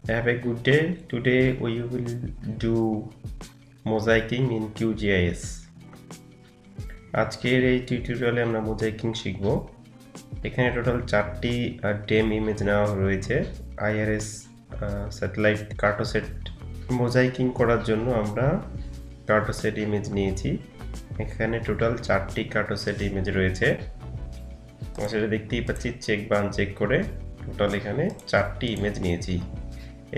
Have a good day. Today we will do mosaicking in QGIS. আজকের এই টিউটোরিয়ালে আমরা মোজাইকিং শিখব। এখানে টোটাল 4টি ডেম ইমেজ নেওয়া রয়েছে IRS স্যাটেলাইট কার্টোসেট। মোজাইকিং করার জন্য আমরা কার্টোসেট ইমেজ নিয়েছি। এখানে টোটাল 4টি কার্টোসেট ইমেজ রয়েছে। সেটা দেখতেই পাচ্ছি চেক বা আনচেক করে টোটাল এখানে 4টি ইমেজ নিয়েছি।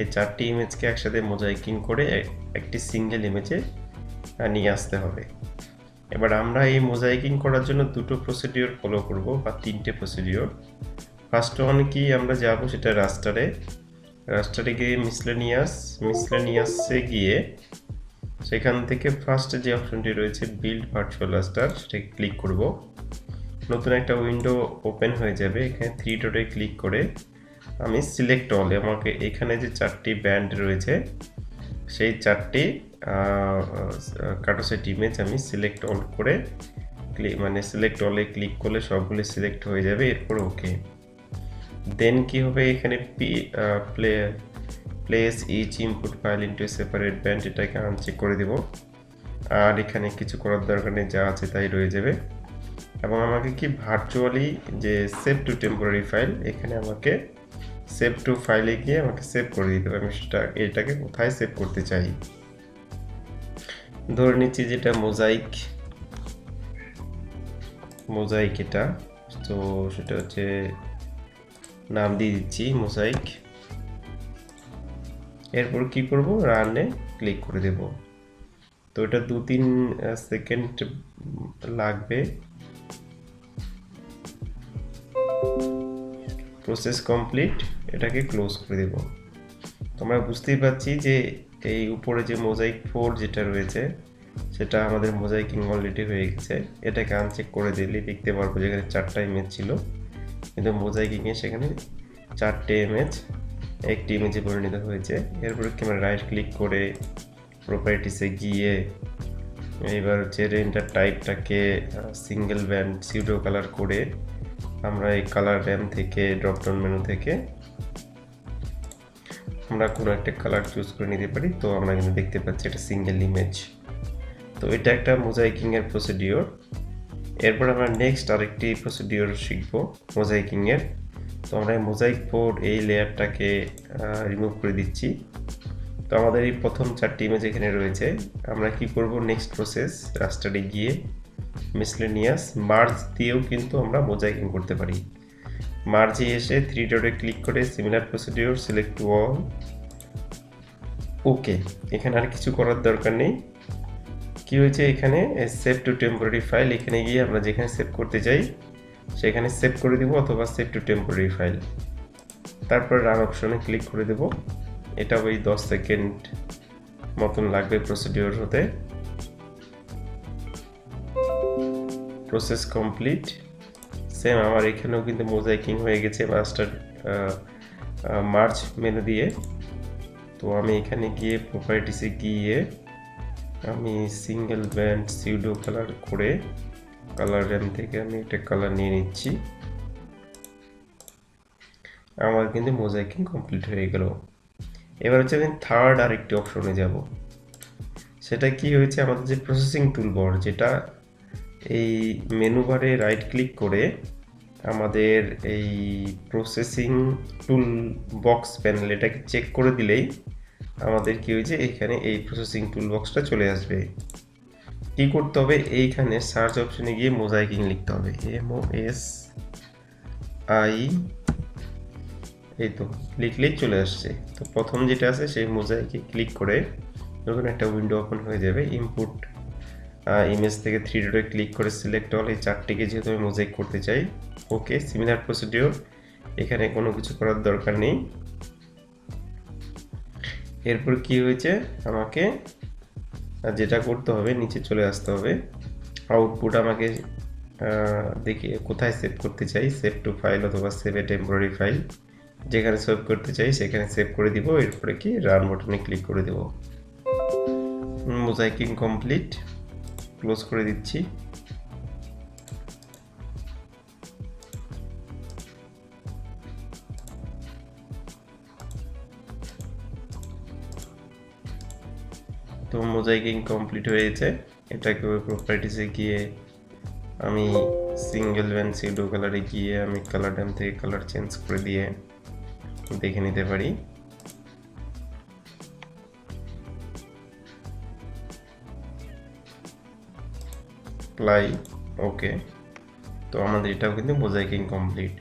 এই 4টি ইমেজকে একসাথে মোজাইকিং করে একটি সিঙ্গেল ইমেজে নিয়ে আসতে হবে। এবার আমরা এই মোজাইকিং করার জন্য দুটো প্রসিডিওর ফলো করব বা 3টে প্রসিডিওর। ফার্স্ট ওয়ান কি আমরা যাব সেটা রাস্টারে গিয়ে মিসলেনিয়াসে গিয়ে সেখান থেকে ফার্স্ট যে অপশনটি রয়েছে বিল্ড ভার্চুয়াল রাস্টার সেটাকে ক্লিক করব। নতুন একটা উইন্ডো ওপেন হয়ে যাবে। এখানে 3 ডটে ক্লিক করে আমি সিলেক্ট অল, আমাকে এখানে যে 4টি ব্যান্ড রয়েছে সেই 4টি কার্টোসেট ইমেজ আমি সিলেক্ট অল করে সিলেক্ট অলে ক্লিক করলে সবগুলো সিলেক্ট হয়ে যাবে। এরপর ওকে। দেন কি হবে, এখানে place each input file into separate band, এটাকে আনচেক করে দেব। আর এখানে কিছু করার দরকার নেই, যা আছে তাই রয়ে যাবে। এবং আমাকে কি ভার্চুয়ালি যে সেভ টু টেম্পোরারি ফাইল, এখানে আমাকে সেভ টু ফাইলে গিয়ে আমাকে সেভ করে দিতে হবে। আমি এটাকে কোথায় সেভ করতে চাই, ধরে নিচ্ছি যেটা মোজাইক এটা, তো সেটা হচ্ছে নাম দিয়ে দিচ্ছি মোজাইক। এরপর কি করব, রানে ক্লিক করে দেব। তো এটা 2-3 সেকেন্ড লাগবে। প্রসেস কমপ্লিট, এটাকে ক্লোজ করে দেব। তোমরা বুঝতেই পারছি যে এই উপরে যে মোজাইক 4 যেটা রয়েছে সেটা আমাদের মোজাইকিং অলরেডি হয়ে গেছে। এটাকে আনচেক করে দিলে দেখতে পারবো যেখানে 4টা ইমেজ ছিল, কিন্তু মোজাইকিংয়ে সেখানে 4টে ইমেজ একটি ইমেজে পরিণত হয়েছে। এরপরে কি আমরা রাইট ক্লিক করে প্রপার্টিসে গিয়ে এবার হচ্ছে রেন্ডার টাইপটাকে সিঙ্গেল ব্যান্ড সিউডো কালার করে আমরা এই কালার র্যাম থেকে ড্রপডাউন মেনু থেকে আমরা কোনো একটা কালার চুজ করে নিতে পারি। তো আমরা কিন্তু দেখতে পাচ্ছি এটা সিঙ্গেল ইমেজ। তো এটা একটা মোজাইকিং এর প্রসিডিওর। এরপর আমরা নেক্সট আরেকটি প্রসিডিওর শিখব মোজাইকিং এর। তো আমরা এই মোজাইক বোর্ড এই লেয়ারটাকে রিমুভ করে দিচ্ছি। তো আমাদের এই প্রথম 4টি ইমেজ এখানে রয়েছে। আমরা কি করব, নেক্সট প্রসেস রাস্টারে গিয়ে মিসলেনিয়াস মার্জ দিয়েও কিন্তু আমরা মোজাইকিং করতে পারি। মার্জে এসে 3 ডটে ক্লিক করে similar procedure select to all, okay. এখানে আর কিছু করার দরকার নেই। কি হয়েছে, এখানে সেভ টু টেম্পোরারি ফাইল, এখানে গিয়ে আমরা যেখানে সেভ করতে চাই সেখানে সেভ করে দিব, অথবা সেভ টু টেম্পোরারি ফাইল। তারপর রান অপশনে ক্লিক করে দেব। এটা ওই 10 সেকেন্ড মতন লাগবে প্রসিডিওর হতে। Process complete. সেম আমার এখানেও কিন্তু মোজাইকিং হয়ে গেছে মার্জ মেনু দিয়ে। তো আমি এখানে গিয়ে প্রপার্টিসে গিয়ে আমি সিঙ্গেল ব্যান্ড সিউডো কালার করে কালার র্যাম থেকে আমি একটা কালার নিয়ে নিচ্ছি। আমার কিন্তু মোজাইকিং কমপ্লিট হয়ে গেল। এবার হচ্ছে আমি থার্ড আরেকটি অপশনে যাব। সেটা কি হয়েছে, আমাদের যে প্রসেসিং টুলবার, যেটা এই মেনু বারে রাইট ক্লিক করে আমাদের এই প্রসেসিং টুল বক্স প্যানেল এটাকে চেক করে দিলেই আমাদের কি হয়েছে, এখানে এই প্রসেসিং টুল বক্সটা চলে আসবে। কি করতে হবে, এইখানে সার্চ অপশনে গিয়ে মোজাইকিং লিখতে হবে, MOSI, এই তো লিখলেই চলে আসছে। তো প্রথম যেটা আছে সেই মোজাইকে ক্লিক করে নতুন একটা উইন্ডো ওপেন হয়ে যাবে। ইনপুট ইমেজ থেকে 3 ডটে ক্লিক করে সিলেক্ট অল, এই 4টিকে যেহেতু আমি মোজাইক করতে চাই, ওকে। সিমিলার প্রসিডিওর, এখানে কোনো কিছু করার দরকার নেই। এরপর কি হয়েছে, আমাকে যেটা করতে হবে নিচে চলে আসতে হবে। আউটপুট আমাকে দেখি কোথায় সেভ করতে চাই, সেভ টু ফাইল অথবা সেভ এ টেম্পোরারি ফাইল, যেখানে সেভ করতে চাই সেখানে সেভ করে দিব। এরপরে কি রান বাটনে ক্লিক করে দেব। মোজাইকিং কমপ্লিট, ক্লোজ করে দিচ্ছি। তো মোজাইকিং কমপ্লিট হয়েছে। এটাকে ওই প্রপার্টিসে গিয়ে আমি সিঙ্গেল ব্যান্ড সিডো কালারে গিয়ে আমি কালার ড্যাম থেকে কালার চেঞ্জ করে দিয়ে দেখে নিতে পারি। অ্যাপ্লাই, ওকে। তো আমাদের এটাও কিন্তু মোজাইকিং কমপ্লিট।